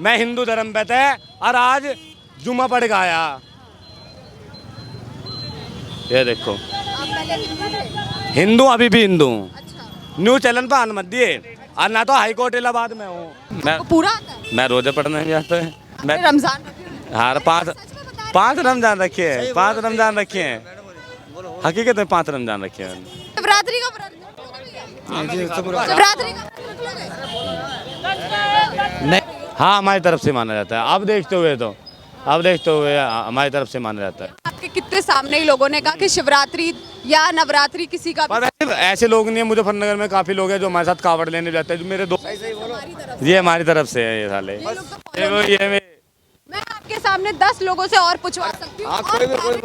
मैं हिंदू धर्म पे थे और आज जुम्मा पढ़ के आया। ये देखो, आप पहले हिंदू थे? हिंदू अभी भी हिंदू हूँ। अच्छा, न्यूज चैनल पर आन मत दिए। और ना तो हाई कोर्ट इलाहाबाद में हूँ मैं। आपको पूरा आता है? मैं रोजे पढ़ने भी आता है। मैं रमजान रखे हो? हर सच में बता रहे पाँच रमजान रखे हैं। 5 रमजान रखे हैं। हकीकत में 5 रमजान रखे हैं। हो? शिवरात्रि का व्रत रख लोगे? शिवरात्रि का व्रत रख लोगे? नहीं, हाँ हमारी तरफ से माना जाता है। अब देखते हुए हमारी तरफ से माना जाता है। आपके कितने सामने ही लोगों ने कहा कि शिवरात्रि या नवरात्रि किसी का भी पर ऐसे लोग नहीं है। मुजफ्फरनगर में काफी लोग हैं जो हमारे साथ कावड़ लेने जाते हैं। जो मेरे दोस्त, हमारी तरफ ये हमारी तरफ से है। ये साले ये लोग तो follow ये मैं आपके सामने 10 लोगों से और पूछवा सकती हूँ और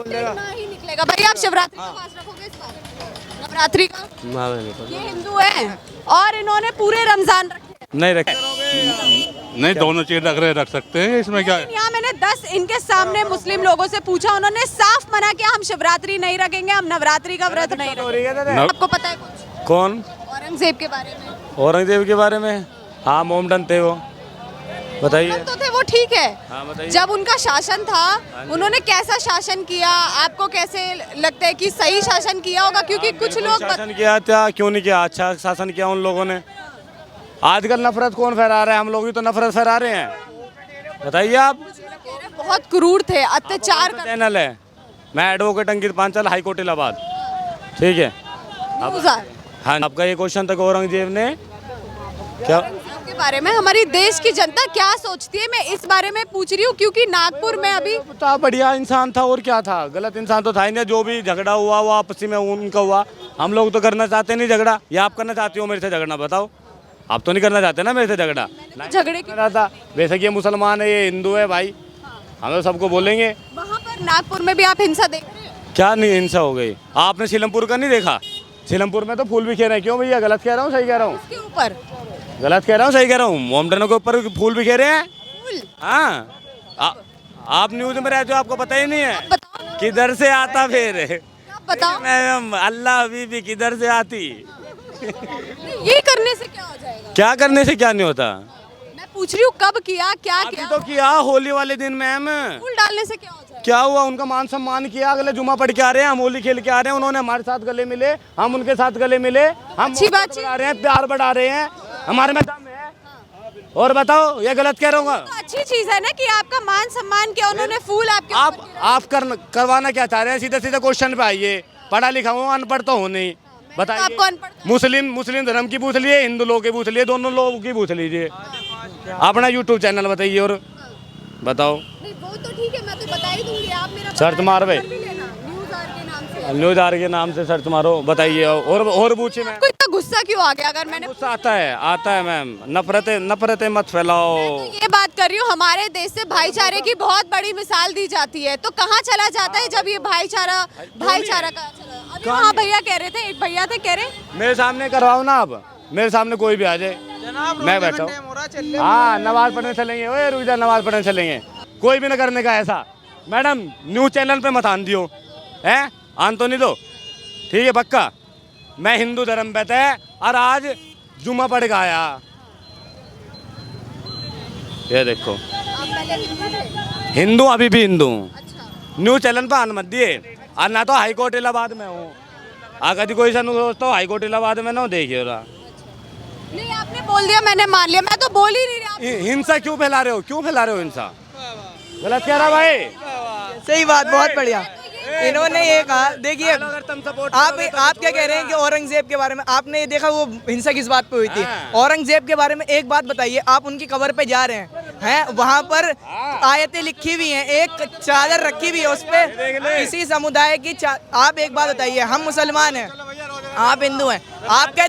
ना ही निकलेगा। भैया आप शिवरात्रि का फास्ट रखोगे इस बार? नवरात्रि का? ये हिंदू है और इन्होंने पूरे रमजान रखे हैं। नहीं रखे। नहीं, दोनों चीज रख सकते हैं, इसमें क्या है? लेकिन यहाँ मैंने 10 इनके सामने मुस्लिम लोगों से पूछा, उन्होंने साफ मना किया हम शिवरात्रि नहीं रखेंगे, हम नवरात्रि का व्रत नहीं रखेंगे। आपको पता है कुछ कौन? औरंगजेब के बारे में? औरंगजेब के बारे में? हाँ मोमडन थे वो। बताइए। तो थे वो, ठीक है। हाँ बताइए। जब उनका शासन था उन्होंने कैसा शासन किया? आपको कैसे लगता है कि सही शासन किया होगा? क्योंकि कुछ लोग शासन किया था, क्यों नहीं किया? अच्छा शासन किया उन लोगों ने। आजकल नफरत कौन फैला रहा है? हम लोग ही तो नफरत फैला रहे हैं। बताइए आप। बहुत क्रूर थे, अत्याचार कर चैनल है। मैं एडवोकेट अंकित पांचाल, हाई कोर्ट इलाहाबाद। ठीक है। न्यूज़ आ रहा है। हाँ, आपका ये क्वेश्चन था कि औरंगजेब ने क्या? के बारे में हमारी देश की जनता क्या सोचती है, मैं इस बारे में पूछ रही हूँ क्योंकि नागपुर में अभी था, बढ़िया इंसान था और क्या था? गलत इंसान तो था ही नहीं। जो भी झगड़ा हुआ वो आपसी में उनका हुआ। हम लोग तो करना चाहते नहीं झगड़ा। या आप करना चाहती हो मेरे से झगड़ा? बताओ। आप तो नहीं करना चाहते ना मेरे से झगड़ा। झगड़े की था वैसे कि ये मुसलमान है, ये हिंदू है भाई, हम तो सबको बोलेंगे। वहाँ पर नागपुर में भी आप हिंसा देख रहे हैं? क्या नहीं हिंसा हो गई? आपने सीलमपुर का नहीं देखा? सीलमपुर में तो फूल बिखेरे हैं। क्यों भैया, गलत कह रहा हूँ सही कह रहा हूँ? इसके ऊपर गलत कह रहा हूँ सही कह रहा हूँ? मोमडनों के ऊपर फूल बिखेरे हैं। फूल? हाँ, आप न्यूज में रहते हो, आपको पता ही नहीं है। बताओ ना, किधर से आता फिर? आप बताओ। मैम अल्लाह हबीबी किधर से आती? ये करने से क्या हो जाएगा? क्या करने से क्या नहीं होता? मैं पूछ रही हूँ कब किया, क्या अभी किया? तो किया होली वाले दिन मैम। फूल डालने से क्या हो जाएगा? क्या हुआ? उनका मान सम्मान किया। अगले जुमा पढ़ के आ रहे हैं, हम होली खेल के आ रहे हैं। उन्होंने हमारे साथ गले मिले, हम उनके साथ गले मिले। हम अच्छी बात बढ़ा रहे हैं, प्यार बढ़ा रहे हैं। हमारे में दम है। और बताओ, ये गलत कह रहा हूँ? तो अच्छी चीज है ना कि आपका मान सम्मान किया उन्होंने, फूल आपके ऊपर गिराए। आप करवाना क्या चाह रहे हैं? सीधे सीधे क्वेश्चन पे आइए। पढ़ा लिखा हूँ, अनपढ़ तो हूँ नहीं। तो आपको बताइए। अनपढ़ मुस्लिम धर्म की पूछ लिए, हिंदू लोग की पूछ लिए, दोनों लोगों की पूछ लीजिए। अपना यूट्यूब चैनल बताइए और बताओ। नहीं, वो तो ठीक है, मैं तो बता ही दूंगी। आप मेरा सर्च मार बे। न्यूज़ आर के नाम से। न्यूज आर के नाम से सर्च मारो। बताइए और पूछिए मैम। आपको इतना गुस्सा क्यों आ गया? अगर मैंने गुस्सा आता है मैम। नफरतें मत फैलाओ। ये बात कर रही हूँ, हमारे देश से भाईचारे की बहुत बड़ी मिसाल दी जाती है, तो कहाँ चला जाता है जब ये भाईचारा कहाँ चला? अभी वहाँ भैया कह रहे थे, एक भैया थे कह रहे मेरे सामने करवाओ ना आप। मेरे सामने कोई भी आ जाए, मैं बैठा हूँ। हाँ नमाज पढ़ने चलेंगे। ओए रुक जा, नमाज पढ़ने चलेंगे। कोई भी ना करने का ऐसा। मैडम न्यूज चैनल पे मत आन दियो है, आन तो नहीं दो। ठीक है पक्का। मैं हिंदू धर्म पे थे और आज जुम्मा पढ़ के आया। ये देखो, आप पहले हिंदू थे? हिंदू अभी भी हिंदू हूँ। अच्छा, न्यूज चैनल पर आन मत दिए। और ना तो हाई कोर्ट इलाहाबाद में हूँ। अगर कोई सा दोस्तों हाई कोर्ट इलाहाबाद में ना देखिए रहा। नहीं आपने बोल दिया, मैंने मान लिया, मैं तो बोल ही नहीं रहा। हिंसा क्यों फैला रहे हो? क्यों फैला रहे हो हिंसा? गलत कह रहा भाई। सही बात, बहुत बढ़िया। इन्होंने ये कहा, देखिए आप क्या कह रहे हैं कि औरंगजेब के बारे में आपने ये देखा वो हिंसा किस बात पे हुई थी? औरंगजेब के बारे में एक बात बताइए, आप उनकी कब्र पे जा रहे हैं वहाँ पर आयतें लिखी हुई हैं, एक चादर रखी हुई है उस पे किसी समुदाय की आप एक बात बताइए, हम मुसलमान हैं, आप हिंदू हैं, आपके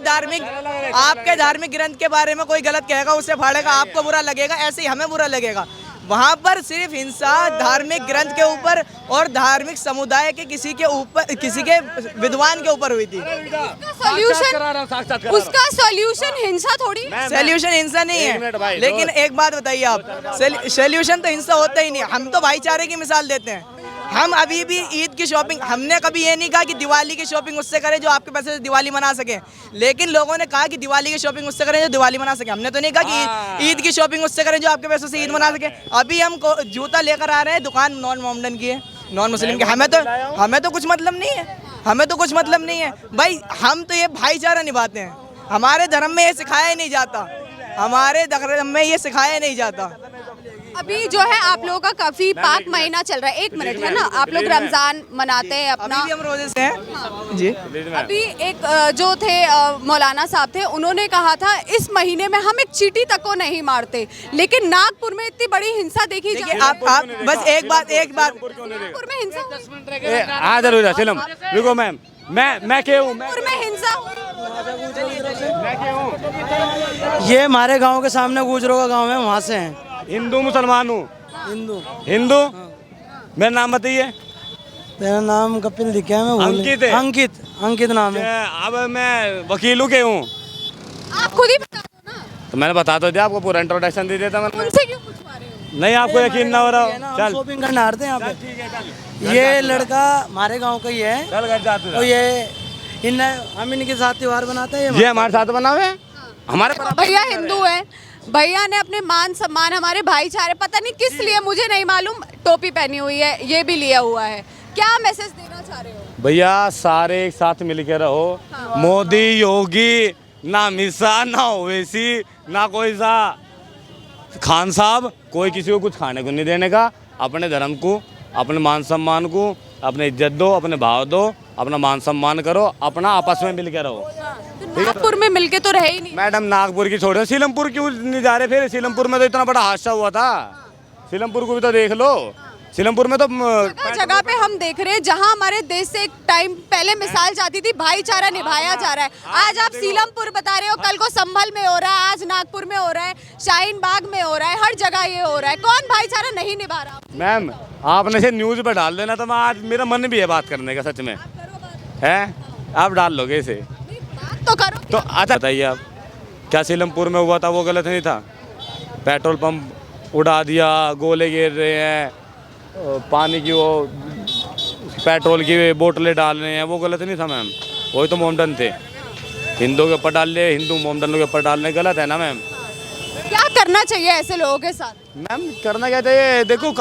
धार्मिक ग्रंथ के बारे में कोई गलत कहेगा, उसे फाड़ेगा, आपको बुरा लगेगा, ऐसे ही हमें बुरा लगेगा। वहाँ पर सिर्फ हिंसा धार्मिक ग्रंथ के ऊपर और धार्मिक समुदाय के किसी के विद्वान के ऊपर हुई थी। उसका सॉल्यूशन हिंसा थोड़ी। सॉल्यूशन हिंसा नहीं है, लेकिन एक बात बताइए आप, सॉल्यूशन तो हिंसा होता ही नहीं। हम तो भाईचारे की मिसाल देते हैं। हम अभी भी ईद की शॉपिंग, हमने कभी ये नहीं कहा कि दिवाली की शॉपिंग उससे करें जो आपके पैसे से दिवाली मना सके, लेकिन लोगों ने कहा कि दिवाली की शॉपिंग उससे करें जो दिवाली मना सके। हमने तो नहीं कहा कि ईद की शॉपिंग उससे करें जो आपके पैसों से ईद मना सके। अभी हम जूता लेकर आ रहे हैं, दुकान नॉन मोमडन की है, नॉन मुस्लिम की, हमें तो कुछ मतलब नहीं है, हमें तो कुछ मतलब नहीं है भाई। हम तो ये भाईचारा निभाते हैं, हमारे धर्म में ये सिखाया नहीं जाता, हमारे धर्म में ये सिखाया नहीं जाता। अभी जो है आप लोगों का काफी पाक महीना चल रहा है, 1 मिनट है ना, आप लोग रमजान मनाते हैं अपना, अभी हम रोजे से हैं जी। अभी एक जो थे मौलाना साहब थे, उन्होंने कहा था इस महीने में हम एक चींटी तक को नहीं मारते, लेकिन नागपुर में इतनी बड़ी हिंसा देखी जा रही है। आप बस एक बात नागपुर में हिंसा, हाँ जरूर सिलम रुको मैम, मैं क्या हूँ, नागपुर में हिंसा, ये हमारे गांव के सामने गुजरों का गांव है, वहाँ से हैं। हिंदू मुसलमान हूँ, हिंदू। मेरा नाम बताइए। तेरा नाम कपिल दिखा है, मैं भूल अंकित है। अंकित नाम है। अब मैं वकील हूँ, के हूँ, आप खुद ही बता दो ना, तो मैंने बता तो दिया आपको, पूरा इंट्रोडक्शन दे देता मैंने। उनसे क्यों पूछवा रहे हो? नहीं आपको यकीन ना हो रहा हो, चल शॉपिंग करने आ रहे थे यहाँ पे। ये लड़का हमारे गांव का ही है, चल घर जा तू जा। तो हम इनके साथ त्योहार बनाते हैं। ये हमारे साथ बना हुए हैं, हमारे भैया हिंदू है, भैया ने अपने मान सम्मान, हमारे भाईचारे, पता नहीं किस लिए मुझे नहीं मालूम, टोपी पहनी हुई है, ये भी लिया हुआ है, क्या मैसेज देना चाह रहे हो? भैया सारे एक साथ मिलके रहो, मोदी योगी ना मिसा ना ओवैसी ना कोई सा खान साहब, कोई किसी को कुछ खाने को नहीं देने का। अपने धर्म को, अपने मान सम्मान को, अपने इज्जत दो, अपने भाव दो, अपना मान सम्मान करो, अपना आपस में मिलके रहो। तो नागपुर में मिलके तो रहे ही नहीं। मैडम नागपुर की छोड़ो, सीलमपुर क्यों नहीं जा रहे फिर? सीलमपुर में तो इतना बड़ा हादसा हुआ था, सीलमपुर को भी तो देख लो। सीलमपुर में तो जगह जगह पे हम देख रहे हैं जहां हमारे देश से एक टाइम पहले मिसाल जाती थी, भाईचारा निभाया जा रहा है। आज आप सीलमपुर बता रहे हो, कल को संभल में हो रहा है, आज नागपुर में हो रहा है, शाहीन बाग में हो रहा है, हर जगह ये हो रहा है। कौन भाईचारा नहीं निभा रहा? मैम आपने से न्यूज़ पर डाल देना, तो मैं आज मेरा मन भी है बात करने का, सच में है। आप डाल लोगे इसे तो करो। तो अच्छा बताइए आप, क्या सीलमपुर में हुआ था वो गलत नहीं था? पेट्रोल पंप उड़ा दिया, गोले गिर रहे हैं, पानी की वो पेट्रोल की बोतलें डाल रहे हैं, वो गलत नहीं था मैम? वही तो मोमडन थे, हिंदू के ऊपर डाल ले, हिंदू मोमडन के ऊपर डालने गलत है ना मैम? क्या करना चाहिए ऐसे लोगों के साथ? मैम करना क्या चाहिए, देखो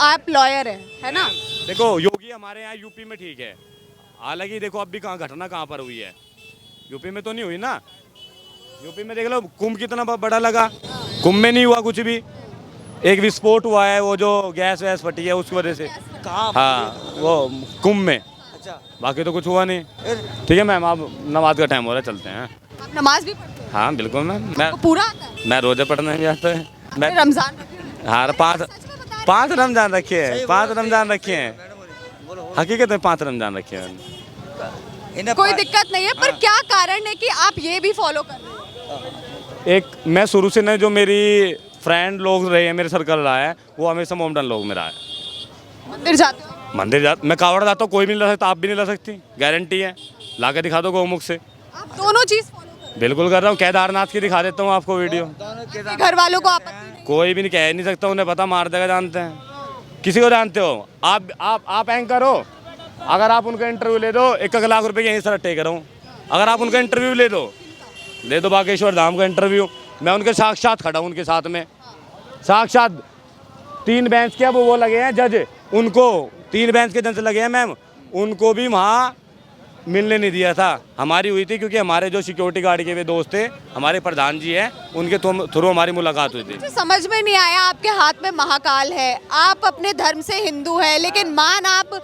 आप लॉयर है ना? देखो योगी हमारे यहाँ यूपी में ठीक है, हालांकि देखो अब भी कहाँ घटना कहाँ पर हुई है, यूपी में तो नहीं हुई ना। यूपी में देख लो कुंभ कितना बड़ा लगा, कुंभ में नहीं हुआ कुछ भी, एक विस्फोट हुआ है, वो जो गैस वैस फटी है उसकी वजह से। हाँ वो कुंभ में, बाकी तो कुछ हुआ नहीं। ठीक है मैम, आप नमाज का टाइम हो रहा है, चलते हैं। आप नमाज भी पढ़ते हो? हाँ बिल्कुल मैम, मैं पूरा आता है? मैं रोजे पढ़ने भी आता है। मैं रमजान रखे हो? हाँ 5 रमजान रखे हैं, 5 रमजान रखे हैं, हकीकत में 5 रमजान रखे हैं। कोई दिक्कत नहीं है, पर क्या कारण है कि आप ये भी फॉलो कर रहे हो? एक मैं शुरू से ना, जो मेरी फ्रेंड लोग रहे हैं, मेरे सर्कल रहा है, वो हमेशा मोमडन लोग में रहा है। मंदिर जाते हो? मंदिर मैं कावड़ जाता हूँ, कोई भी नहीं ला सकता, आप भी नहीं ला सकती, गारंटी है, ला के दिखा दो गौमुख से। आप दोनों चीज फॉलो कर रहे बिल्कुल कर रहा हूँ, केदारनाथ की दिखा देता हूँ आपको वीडियो। हो? घर वालों को आपत्ति नहीं? कोई भी नहीं कह नहीं सकता, उन्हें पता, मार देगा, जानते हैं किसी को, जानते हो आप एंकर हो, अगर आप उनका इंटरव्यू ले दो, 1 लाख रुपए की यहीं से टेक रहा हूँ, अगर आप उनका इंटरव्यू ले दो बागेश्वर धाम का इंटरव्यू, मैं उनके साक्षात खड़ा हूँ, उनके साथ में साक्षात 3 बेंच के वो लगे हैं जज, उनको 3 बेंच के जज लगे हैं मैम, उनको भी वहाँ मिलने नहीं दिया था। हमारी हुई थी क्योंकि हमारे जो सिक्योरिटी गार्ड के वे दोस्त थे, हमारे प्रधान जी हैं, उनके थ्रू हमारी मुलाकात हुई थी। मुझे समझ में नहीं आया, आपके हाथ में महाकाल है, आप अपने धर्म से हिंदू हैं, लेकिन मान आप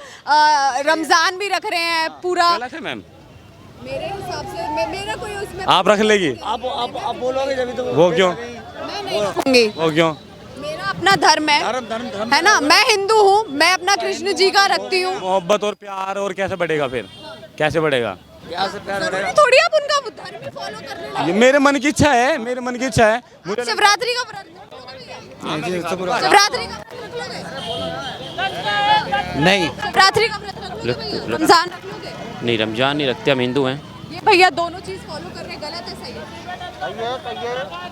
रमजान भी रख रहे हैं पूरा। गलत है मैम, मेरे हिसाब से मेरा कोई उसमें आप रख लेगी, आप बोलोगे जब तो वो क्यों, मैं नहीं रखूंगी, वो क्यों? मेरा अपना धर्म है ना, मैं हिंदू हूँ, मैं अपना कृष्ण जी का रखती हूँ। मोहब्बत और प्यार और कैसे बढ़ेगा फिर, कैसे बढ़ेगा? जरूरी थोड़ी आप उनका धर्म ही फॉलो करने लगे। ये मेरे मन की इच्छा है, मेरे मन की इच्छा है। मुझे शिवरात्रि का व्रत रख लोगे? शिवरात्रि का व्रत रख लोगे? नहीं, शिवरात्रि का व्रत रख लोगे भैया? रमजान रख लोगे? नहीं रमजान नहीं रखते, हम हिंदू हैं। ये भैया दोनों चीज फॉलो कर रहे हैं, गलत है सही है?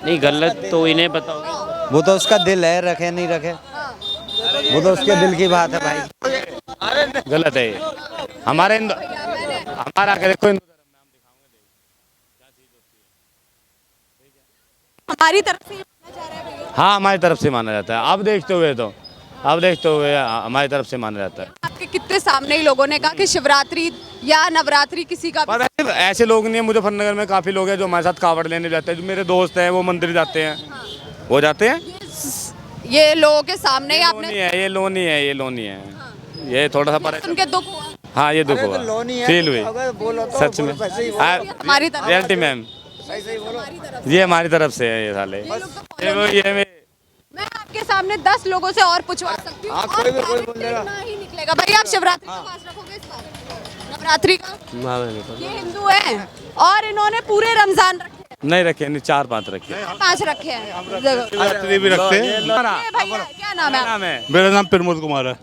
नहीं गलत तो इन्हें पता होगा। वो तो उसका दिल है, रखे नहीं रखे, वो तो उसके दिल की बात है भाई। गलत है ये। हमारे हिंदू हमारा आके देखो हिंदू हमारी तरफ से ये माना जा रहा है भैया। हाँ हमारी तरफ से माना जाता है। अब देखते हुए हमारी तरफ से माना जाता है। आपके कितने सामने ही लोगों ने कहा कि शिवरात्रि या नवरात्रि किसी का पर ऐसे लोग नहीं है। मुजफ्फरनगर में काफी लोग हैं जो हमारे साथ कावड़ लेने जाते हैं। जो मेरे दोस्त हैं वो मंदिर जाते हैं, वो जाते हैं। ये लोगों के सामने ही आपने ये लोनी है। ये थोड़ा सा सुन के दुख हुआ। हाँ ये दुख हुआ, फील हुई सच में। हमारी तरफ रियलिटी मैम, ये हमारी तरफ से है ये साले। मैं आपके सामने 10 लोगों से और पूछवा सकती हूँ और ना ही निकलेगा। भैया आप शिवरात्रि का फास्ट रखोगे इस बार? नवरात्रि का? ये हिंदू है और इन्होंने पूरे रमजान रखे हैं। नहीं रखे, नहीं 4-5 रखे। 5 रखे हैं। शिवरात्रि भी रखते हैं। ये भैया क्या नाम है आपका? मेरा नाम प्रमोद कुमार है।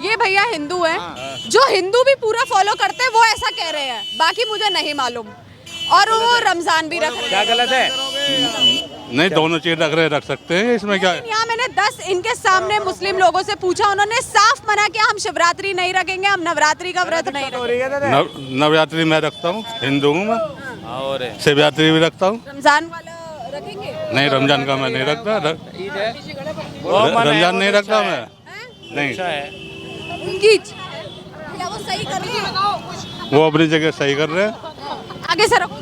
ये भैया हिंदू हैं, जो हिंदू भी पूरा फॉलो करते हैं वो ऐसा कह रहे हैं, बाकी मुझे नहीं मालूम। और वो रमजान भी रख रहे हैं। क्या गलत है? नहीं, दोनों चीज रख सकते हैं, इसमें क्या है? यहाँ मैंने 10 इनके सामने मुस्लिम लोगों से पूछा, उन्होंने साफ मना किया हम शिवरात्रि नहीं रखेंगे, हम नवरात्रि का व्रत नहीं रखेंगे। नवरात्रि मैं रखता हूँ, हिंदू हूँ मैं। और शिवरात्रि भी रखता हूँ। रमजान वाला रखेंगे? नहीं, रमजान का मैं नहीं रखता। रमजान नहीं रखता मैं। नहीं, उनकी इच्छा है। भैया वो सही कर रही है। वो अपनी जगह सही कर रहे हैं। आगे से रखो।